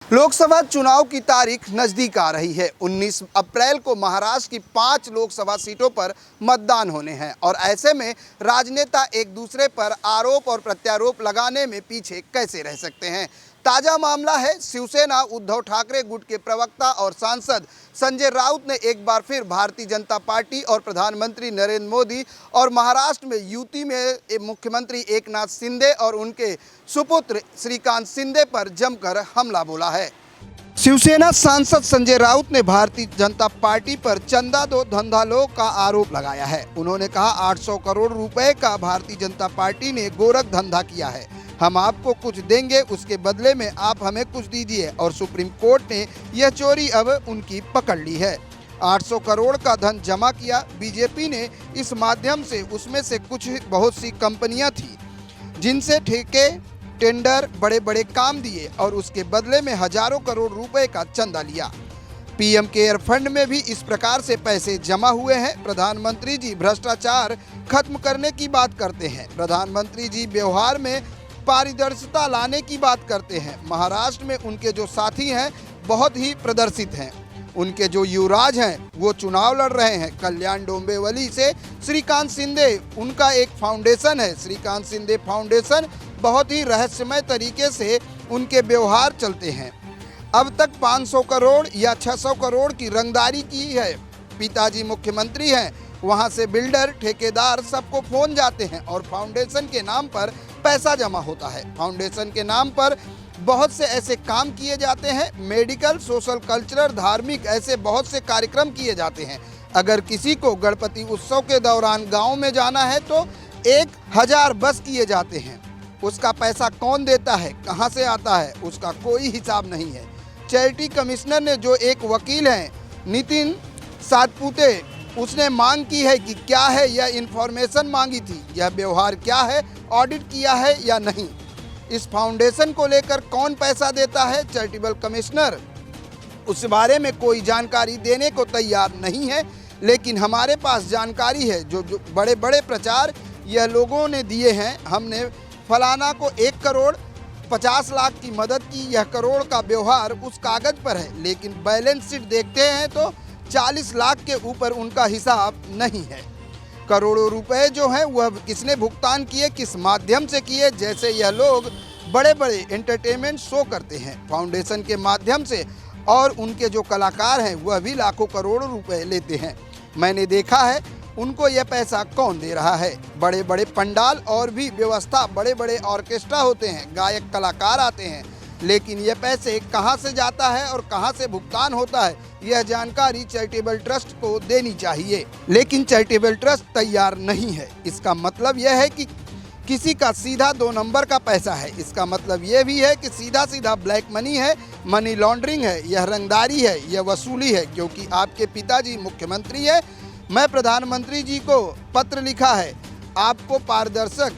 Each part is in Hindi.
लोकसभा चुनाव की तारीख नजदीक आ रही है। 19 अप्रैल को महाराष्ट्र की 5 लोकसभा सीटों पर मतदान होने हैं और ऐसे में राजनेता एक दूसरे पर आरोप और प्रत्यारोप लगाने में पीछे कैसे रह सकते हैं। ताजा मामला है शिवसेना उद्धव ठाकरे गुट के प्रवक्ता और सांसद संजय राउत ने एक बार फिर भारतीय जनता पार्टी और प्रधानमंत्री नरेंद्र मोदी और महाराष्ट्र में यूपी में मुख्यमंत्री एकनाथ शिंदे और उनके सुपुत्र श्रीकांत शिंदे पर जमकर हमला बोला है। शिवसेना सांसद संजय राउत ने भारतीय जनता पार्टी पर चंदा दो धंधा लो का आरोप लगाया है। उन्होंने कहा 800 करोड़ रुपए का भारतीय जनता पार्टी ने गोरख धंधा किया है। हम आपको कुछ देंगे, उसके बदले में आप हमें कुछ दीजिए और सुप्रीम कोर्ट ने यह चोरी अब उनकी पकड़ ली है। 800 करोड़ का धन जमा किया। बीजेपी ने इस माध्यम से उसमें से कुछ बहुत सी कंपनियां थी जिनसे ठेके टेंडर बड़े बड़े काम दिए और उसके बदले में हजारों करोड़ रुपए का चंदा लिया। पीएम केयर फंड में भी इस प्रकार से पैसे जमा हुए हैं। प्रधानमंत्री जी भ्रष्टाचार खत्म करने की बात करते हैं। प्रधानमंत्री जी व्यवहार में पारदर्शिता लाने की बात करते हैं। महाराष्ट्र में उनके जो साथी हैं बहुत ही प्रदर्शित हैं। उनके जो युवराज हैं वो चुनाव लड़ रहे हैं। कल्याण डोंबिवली से श्रीकांत शिंदे, उनका एक फाउंडेशन है, श्रीकांत शिंदे फाउंडेशन। बहुत ही रहस्यमय तरीके से उनके व्यवहार चलते हैं। अब तक 500 करोड़ या 600 करोड़ की रंगदारी की है। पिताजी मुख्यमंत्री हैं, वहां से बिल्डर ठेकेदार सबको फोन जाते हैं और फाउंडेशन के नाम पर पैसा जमा होता है। फाउंडेशन के नाम पर बहुत से ऐसे काम किए जाते हैं, मेडिकल, सोशल, कल्चरल, धार्मिक, ऐसे बहुत से कार्यक्रम किए जाते हैं। अगर किसी को गणपति उत्सव के दौरान गांव में जाना है तो 1000 बस किए जाते हैं। उसका पैसा कौन देता है, कहां से आता है, उसका कोई हिसाब नहीं है। चैरिटी कमिश्नर ने जो एक वकील हैं नितिन सातपुते, उसने मांग की है कि क्या है यह इंफॉर्मेशन मांगी थी, यह व्यवहार क्या है, ऑडिट किया है या नहीं, इस फाउंडेशन को लेकर कौन पैसा देता है। चैरिटेबल कमिश्नर उस बारे में कोई जानकारी देने को तैयार नहीं है। लेकिन हमारे पास जानकारी है, जो बड़े बड़े प्रचार यह लोगों ने दिए हैं। हमने फलाना को 1 करोड़ 50 लाख की मदद की, यह करोड़ का व्यवहार उस कागज पर है, लेकिन बैलेंस शीट देखते हैं तो 40 लाख के ऊपर उनका हिसाब नहीं है। करोड़ों रुपए जो हैं वह किसने भुगतान किए, किस माध्यम से किए। जैसे यह लोग बड़े बड़े एंटरटेनमेंट शो करते हैं फाउंडेशन के माध्यम से, और उनके जो कलाकार हैं वह भी लाखों करोड़ों रुपए लेते हैं। मैंने देखा है उनको यह पैसा कौन दे रहा है। बड़े बड़े पंडाल और भी व्यवस्था, बड़े बड़े ऑर्केस्ट्रा होते हैं, गायक कलाकार आते हैं, लेकिन यह पैसे कहां से जाता है और कहां से भुगतान होता है, यह जानकारी चैरिटेबल ट्रस्ट को देनी चाहिए। लेकिन चैरिटेबल ट्रस्ट तैयार नहीं है। इसका मतलब यह है कि किसी का सीधा 2 नंबर का पैसा है। इसका मतलब यह भी है कि सीधा सीधा ब्लैक मनी है, मनी लॉन्ड्रिंग है, यह रंगदारी है, यह वसूली है। क्योंकि आपके पिताजी मुख्यमंत्री है, मैं प्रधानमंत्री जी को पत्र लिखा है, आपको पारदर्शक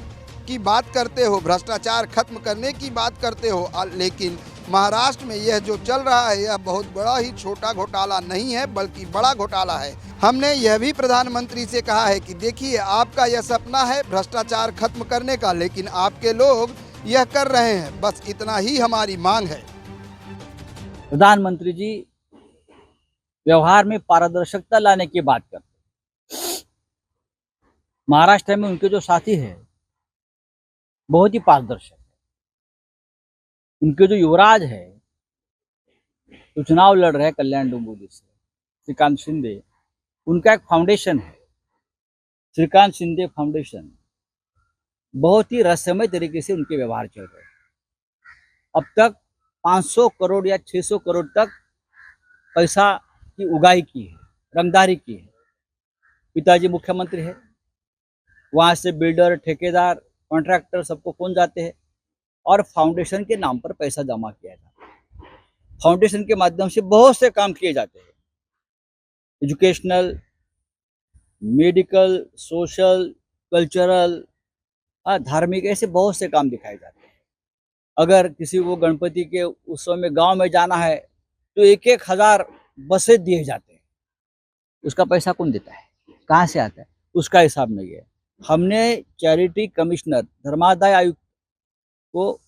की बात करते हो, भ्रष्टाचार खत्म करने की बात करते हो, लेकिन महाराष्ट्र में यह जो चल रहा है यह बहुत बड़ा ही छोटा घोटाला नहीं है बल्कि बड़ा घोटाला है। हमने यह भी प्रधानमंत्री से कहा है कि देखिए आपका यह सपना है भ्रष्टाचार खत्म करने का, लेकिन आपके लोग यह कर रहे हैं। बस इतना ही हमारी मांग है। प्रधानमंत्री जी व्यवहार में पारदर्शिता लाने की बात करते हैं। महाराष्ट्र में उनके जो साथी हैं बहुत ही पारदर्शक है। उनके जो युवराज है जो चुनाव लड़ रहे हैं कल्याण डोंबिवली से, श्रीकांत शिंदे, उनका एक फाउंडेशन है, श्रीकांत शिंदे फाउंडेशन। बहुत ही रहस्यमय तरीके से उनके व्यवहार चल रहे हैं। अब तक 500 करोड़ या 600 करोड़ तक पैसा की उगाही की है, रंगदारी की है। पिताजी मुख्यमंत्री है, वहाँ से बिल्डर, ठेकेदार, कॉन्ट्रैक्टर सबको फोन जाते हैं और फाउंडेशन के नाम पर पैसा जमा किया जाता है। फाउंडेशन के माध्यम से बहुत से काम किए जाते हैं, एजुकेशनल, मेडिकल, सोशल, कल्चरल, धार्मिक, ऐसे बहुत से काम दिखाए जाते हैं। अगर किसी को गणपति के उत्सव में गांव में जाना है तो 1,000 बसें दिए जाते हैं। उसका पैसा कौन देता है, कहाँ से आता है, उसका हिसाब नहीं है। हमने चैरिटी कमिश्नर, धर्मादाय आयुक्त को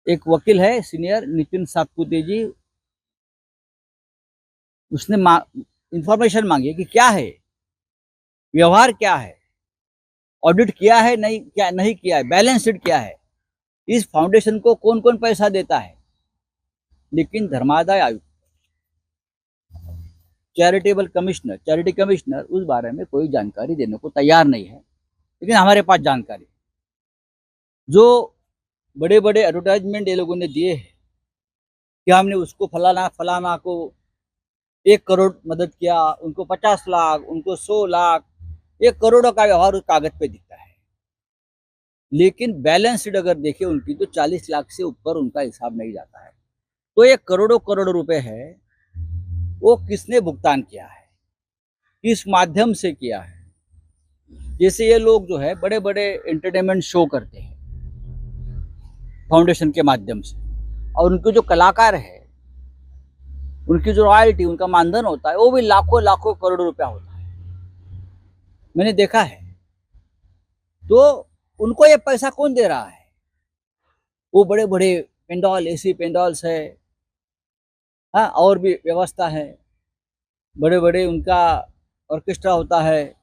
एक वकील है सीनियर नितिन सातपुते जी, उसने इंफॉर्मेशन मांगी कि क्या है, व्यवहार क्या है, ऑडिट किया है नहीं, क्या नहीं किया है, बैलेंस शीट क्या है, इस फाउंडेशन को कौन कौन पैसा देता है। लेकिन धर्मादाय आयुक्त, चैरिटी कमिश्नर उस बारे में कोई जानकारी देने को तैयार नहीं है। लेकिन हमारे पास जानकारी, जो बड़े बड़े एडवर्टाइजमेंट ये लोगों ने दिए हैं कि हमने उसको फलाना फलाना को 1 करोड़ मदद किया, उनको 50 लाख, उनको 100 लाख, 1 करोड़ का व्यवहार उस कागज पे दिखता है। लेकिन बैलेंस शीट अगर देखें उनकी तो 40 लाख से ऊपर उनका हिसाब नहीं जाता है। तो ये करोड़ों करोड़ रुपए है, वो किसने भुगतान किया है, किस माध्यम से किया है। जैसे ये लोग जो है बड़े बड़े एंटरटेनमेंट शो करते हैं फाउंडेशन के माध्यम से, और उनके जो कलाकार है उनकी जो रॉयल्टी, उनका मानधन होता है वो भी लाखों लाखों करोड़ों रुपया होता है, मैंने देखा है। तो उनको ये पैसा कौन दे रहा है? वो बड़े बड़े पेंडॉल, एसी पेंडॉल्स है, हाँ, और भी व्यवस्था है, बड़े बड़े उनका ऑर्केस्ट्रा होता है,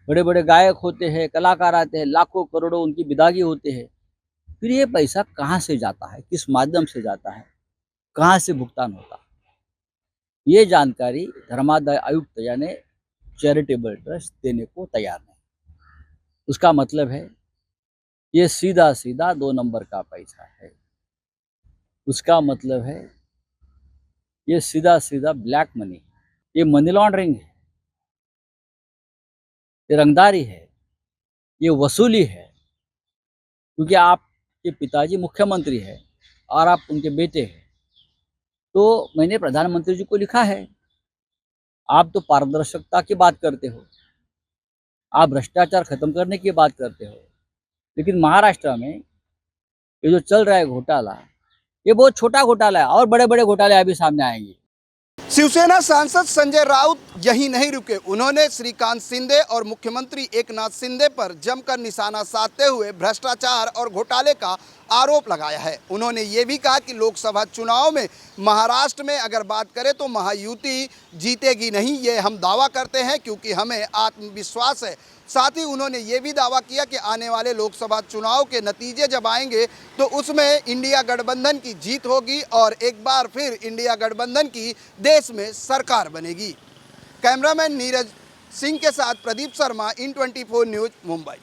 बड़े बड़े गायक होते हैं, कलाकार आते हैं, लाखों करोड़ों उनकी विदागी होते हैं। फिर ये पैसा कहाँ से जाता है, किस माध्यम से जाता है, कहाँ से भुगतान होता है, ये जानकारी धर्मादाय आयुक्त यानी चैरिटेबल ट्रस्ट देने को तैयार नहीं। उसका मतलब है ये सीधा सीधा 2 नंबर का पैसा है। उसका मतलब है ये सीधा सीधा ब्लैक मनी, ये मनी लॉन्ड्रिंग है, ये रंगदारी है, ये वसूली है। क्योंकि आपके पिताजी मुख्यमंत्री है और आप उनके बेटे हैं, तो मैंने प्रधानमंत्री जी को लिखा है, आप तो पारदर्शिता की बात करते हो, आप भ्रष्टाचार खत्म करने की बात करते हो, लेकिन महाराष्ट्र में ये जो चल रहा है घोटाला, ये बहुत छोटा घोटाला है और बड़े बड़े घोटाले अभी सामने आएंगे। शिवसेना सांसद संजय राउत यहीं नहीं रुके। उन्होंने श्रीकांत शिंदे और मुख्यमंत्री एकनाथ शिंदे पर जमकर निशाना साधते हुए भ्रष्टाचार और घोटाले का आरोप लगाया है। उन्होंने ये भी कहा कि लोकसभा चुनाव में महाराष्ट्र में अगर बात करें तो महायुति जीतेगी नहीं, ये हम दावा करते हैं क्योंकि हमें आत्मविश्वास है। साथ ही उन्होंने ये भी दावा किया कि आने वाले लोकसभा चुनाव के नतीजे जब आएंगे तो उसमें इंडिया गठबंधन की जीत होगी और एक बार फिर इंडिया गठबंधन की देश में सरकार बनेगी। कैमरामैन नीरज सिंह के साथ प्रदीप शर्मा, इन 24 न्यूज़, मुंबई।